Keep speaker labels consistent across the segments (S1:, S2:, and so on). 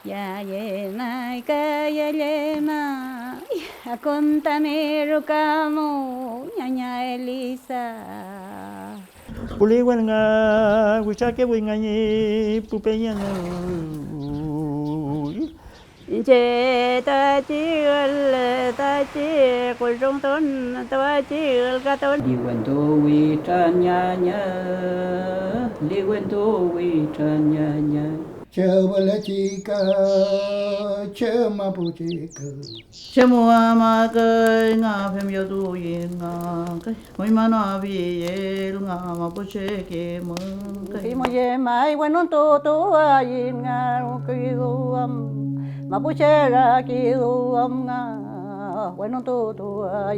S1: Ya llena y ya llena, contamero camo, ñaña Elisa.
S2: Puliwan nga wisake wingani pupeña nga.
S1: Che ta chi của trung tôn ta chi ca tôn. Li quen tu vi chan nha nha, li quen tu vi chan nha nha.
S3: Chơ bala chica, chơ ma pu chica.
S4: Che mua ma cái nga phim yo tu yin nga cái mỗi mà nó vì el nga mà bu che ke mong cái
S1: Khi mà về mai quen non tu yin nga ki am mà bu che ra ki am nga quen non tu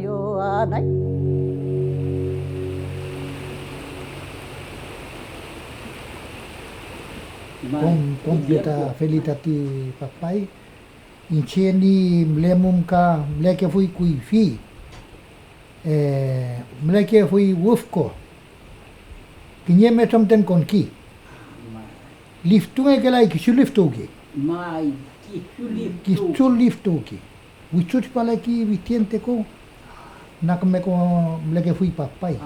S1: yo anai.
S3: Con kita felitati papai. Incheni mlemum ka mleke fui kui fi. Mleke fui wufko. Kinye me tomten kon ki. Liftunge kelai kishu liftuki.
S1: Mai
S3: Kishu liftuki. Wichut palaki vitiente ko. Nakme ko mleke fui papai.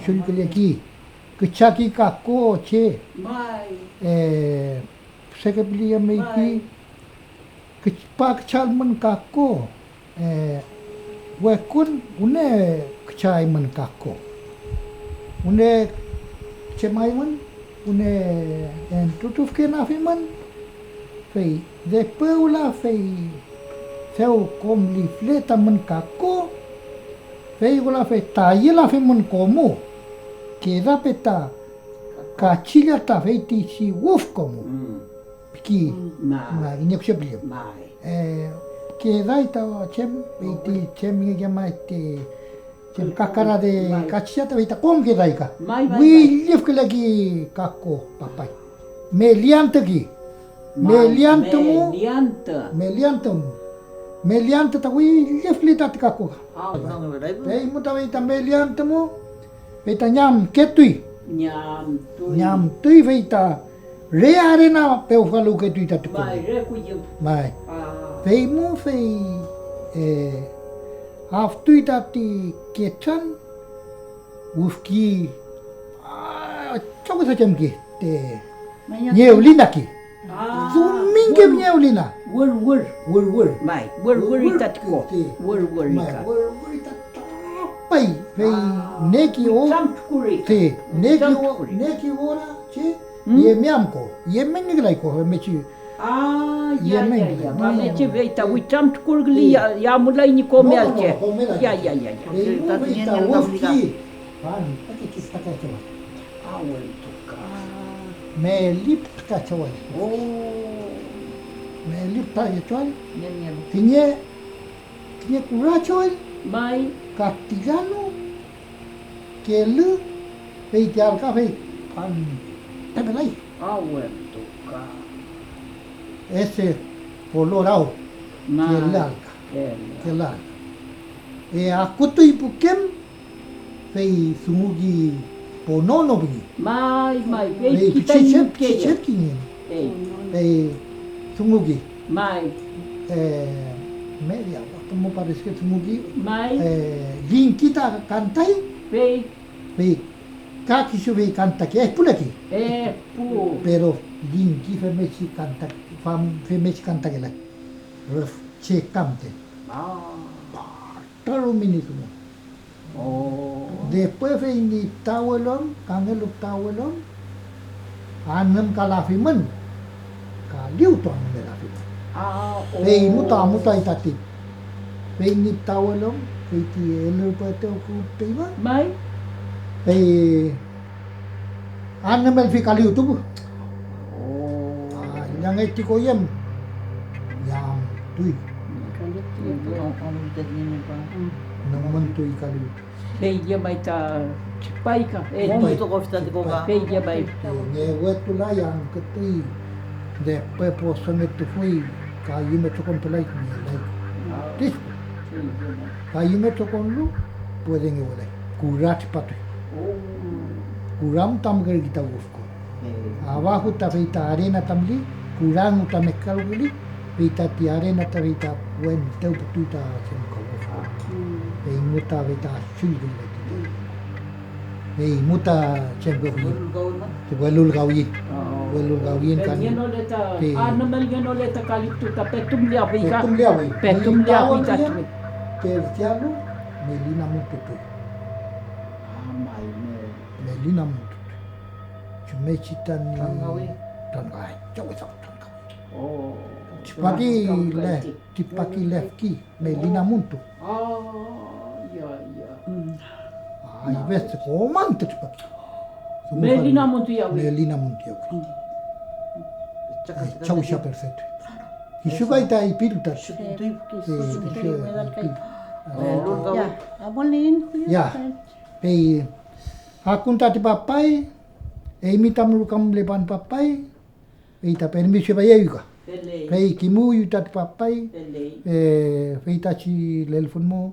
S3: Shul kele ki. Kechaki kako che.
S1: mai
S3: Sekeplia meiki. Pak chalman kako. Wekun une kecai man kako. Une cemai man. Une tutuf ke nafi man. Fei depois lá fei. Seu kom li fleta man kako. Fei gula fei tayi la fei man komu. Keda peta kacilha ta feiti si wuf como ki na inyo sebelum que dai ta chem feiti chem nge maite chem kakara de kacilha ta feita com que dai ka wi lif que lagi kako papai meliante ki meliante ta wi lif lita kako ei muta feita meliante mo feita nyam ketui Nyam tui feita re arena peu falu ke tui tatu mai fei mu fei haf tui tati ketan ufki coba saja mki te nyeulina ki zuminge nyeulina wur
S1: mai itat ko ika
S3: pai fei neki o te neki ora che ye miam ko ye mengi lai ko me chi
S1: ya me che veita uitam kurgli ya mulai ni komelke ya
S3: ta vita wofki pan pati ki sta ka chawa
S1: awel tuka
S3: me lip ka chawa me lip ta chawa tinye kura chawa
S1: mai
S3: Castellano que lu fei tial ka fei pan tabelai
S1: awel tuka
S3: ese colorado que larga aku tu ipukem fei sumugi ponono bi
S1: mai
S3: fei kichet kini fei sumugi
S1: mai
S3: media como parece que sumugi
S1: mai
S3: lin kita kantai
S1: fei
S3: kaki sube canta que es pulaki
S1: pu
S3: pero lin ki femeci canta femeci canta que la ref che cante todo minuto después fei ni tawelon kangelu tawelon anam kalafiman kaliu to anam kalafiman fei muta itati fei ni tawelon fei ti elu pate ku peiwa
S1: mai
S3: fei anam el fi kaliu tu yang eti ko yem yang tui naman tui kaliu
S1: fei ya mai ta paika
S4: muito constante com a
S1: fei ya mai
S3: ne wetu la yang ketui después posan etu fui kayu me tokon pelai ni lai dis kayu me tokon lu pueden igual kurat patu kuram tam ger kita ufko abajo ta feita arena tamli kurang utamekal gili vita tiarena ta vita wen teu pututa sem ko ei muta vita shulgil ei muta sem ko te welul gawi kan
S1: Yan ulit ano man yan ulit kalipto ta petum liya ka.
S3: petum liawi
S1: Petum liya ka.
S3: tertialo melina mututu melina mututu cuma citan
S1: Tangawi.
S3: tangai jauh tangai
S1: Oh.
S3: tipaki lefki melina muntu
S1: Ya ya.
S3: ai veste ko mantu tipaki
S1: Melina muntu ya.
S3: melina muntu ya chau sha perfetto isuga ita ipiruta
S4: Ya, abolin.
S3: ya pei hakunta ti papai e imita mulukam lepan papai e ta permiso ba yeuga
S1: Ele.
S3: pei kimu yuta ti papai
S1: Ele.
S3: pei ta ci lelfon mo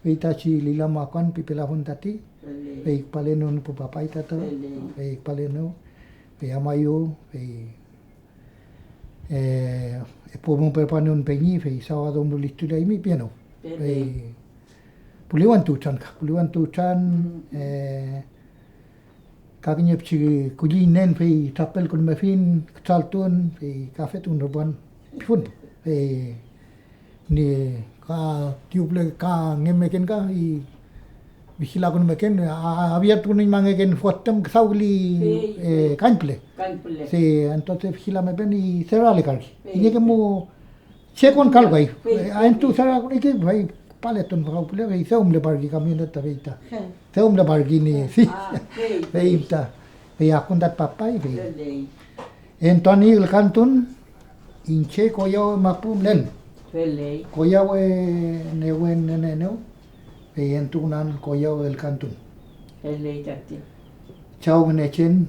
S3: pei ta ci lilama kan pipelafon tati
S1: Ele.
S3: pei paleno nu papai tata pei paleno pei amayo pei e pomo perpanon pengi pei sábado mo listu dai mi piano pei puliwan tu chan kaginyep ci kulinen pei tapel kun mafin saltun pei kafe tun roban pun pei ni ka tiuple ka ngemeken ka i bisila kun meken abiat kun mangeken fotem sauli kanple
S1: Kan pule.
S3: se entonces vigila me ven y cerrale cargi y que mo che con calgo ahí entu cerra con que vai paleton para pule y se umle bargi camioneta veita se umle bargi ni sí veita ve akundat papai ve
S1: Ele.
S3: entoni el cantun inche koyo mapum len
S1: Ele.
S3: koyo we newen neneno ve entunan koyo el cantun
S1: Ele tati.
S3: chao nechen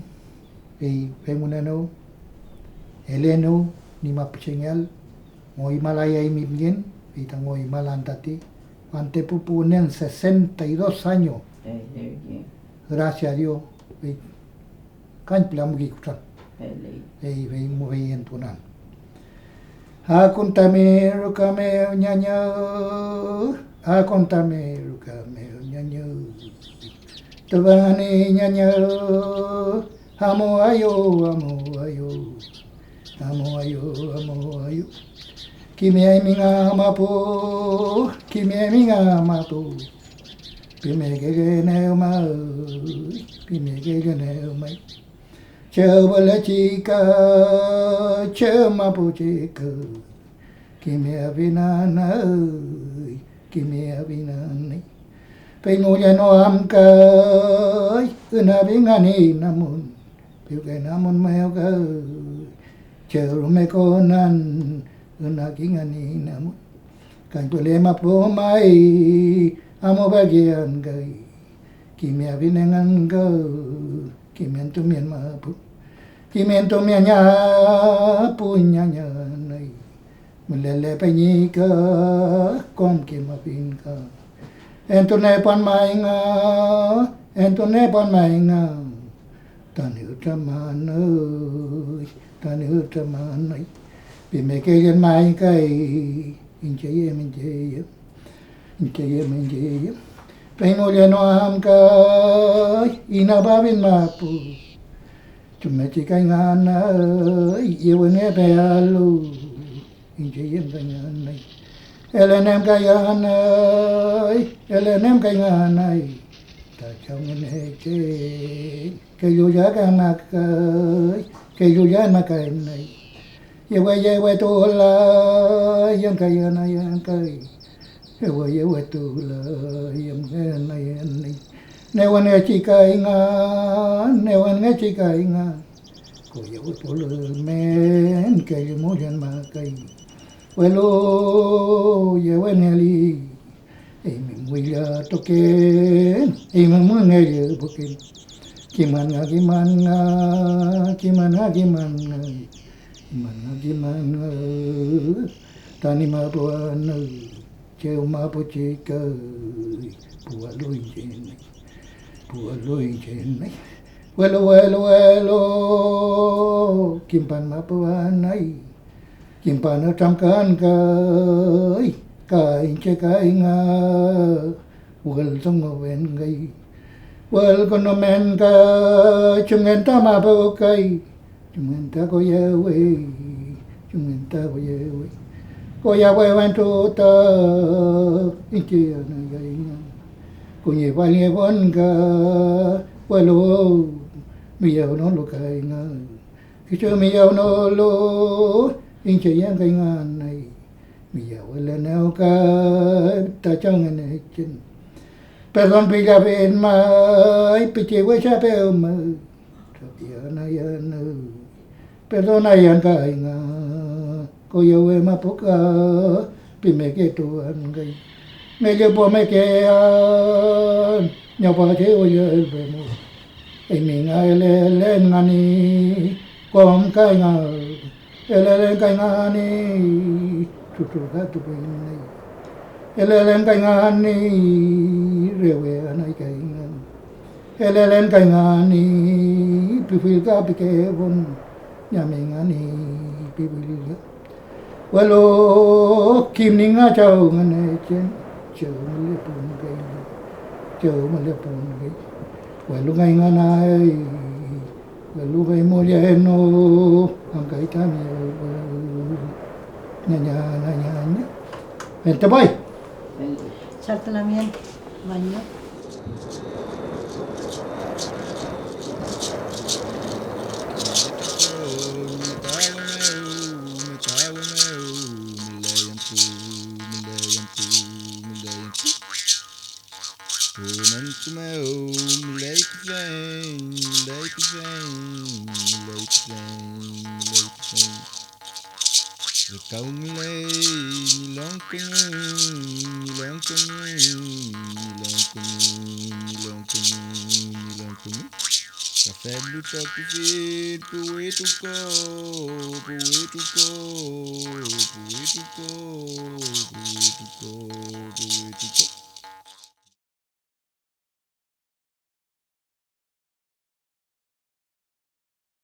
S3: ei pengunano eleno ni mapchengal ngoi malaya y mibien y ngoi malantati ante pupunen 62 años
S1: Ele.
S3: gracias a Dios y kan plam gi kutan
S1: Ele.
S3: ei vei mo vei entunan Acontame rukame nyanya acontame rukame nyanya Tavane nyanya amo ayo kimi ai minga mapu pimege ne mai chabala chika chamapu chika kimi avina nai pengunya no amkai una bingani namun piuke namun mayoga cherume konan una kingani namun kan tulema pomai amo bagian gai kimia binengan ga kimiento mien mapu kimiento mianya punya nai melele penyika kom kimapinka entone pan mainga tani utamanai pimeke mai kai incheye pengolia no am kai inababin mapu chumeti kai ngana yewene pealu incheye nganai elenem kai nganai ta chong ne ke yuja ka makai ke yuja makai nai yewe tola yang kai yewe tola yang nai newane chikai nga ko yewe tola men ke yuja makai Welo yewe neli emi muya token emi mungere bukin kimana tani mabuana cheu mapuchika pualoi jene Welo welo welo kimpan mapawanay kimpan tramkan kai kai nga wel song wen gai wel kono men ka chungen ta ma bo kai chungen ta ko ye we chungen ta ko ye we ko ya we wan to ta inti na gai nga ko ye wa ye bon ka welo mi yêu nó lo cái nga khi chưa mi yêu nó lo in chơi yang cái nga này mi yêu là nào ka ta trong ngày này chân perdón pila ven mai piche we cha pe ma ya na perdón ayan ka nga ko yo we ma poka pi me ke tu an gai me le po me ke an nya pa che o ye be mo ai mình ai lên ngani con cái ngà lên cái ngani chú cả tụi mình này lên cái ngani rêu về này cái ngani lên cái ngani phi cả phi cái bon nhà mình ngani phi walo kim ninh ngã châu ngani trên châu mà lệ bùn cái châu mà lệ bùn cái Walu ngai nganai, walu vai molieno, angkai tani, nya. Ente boy.
S1: Salta la miel, baño.
S5: Café do toque vir, poetuco, poetuco, poetuco, poetuco.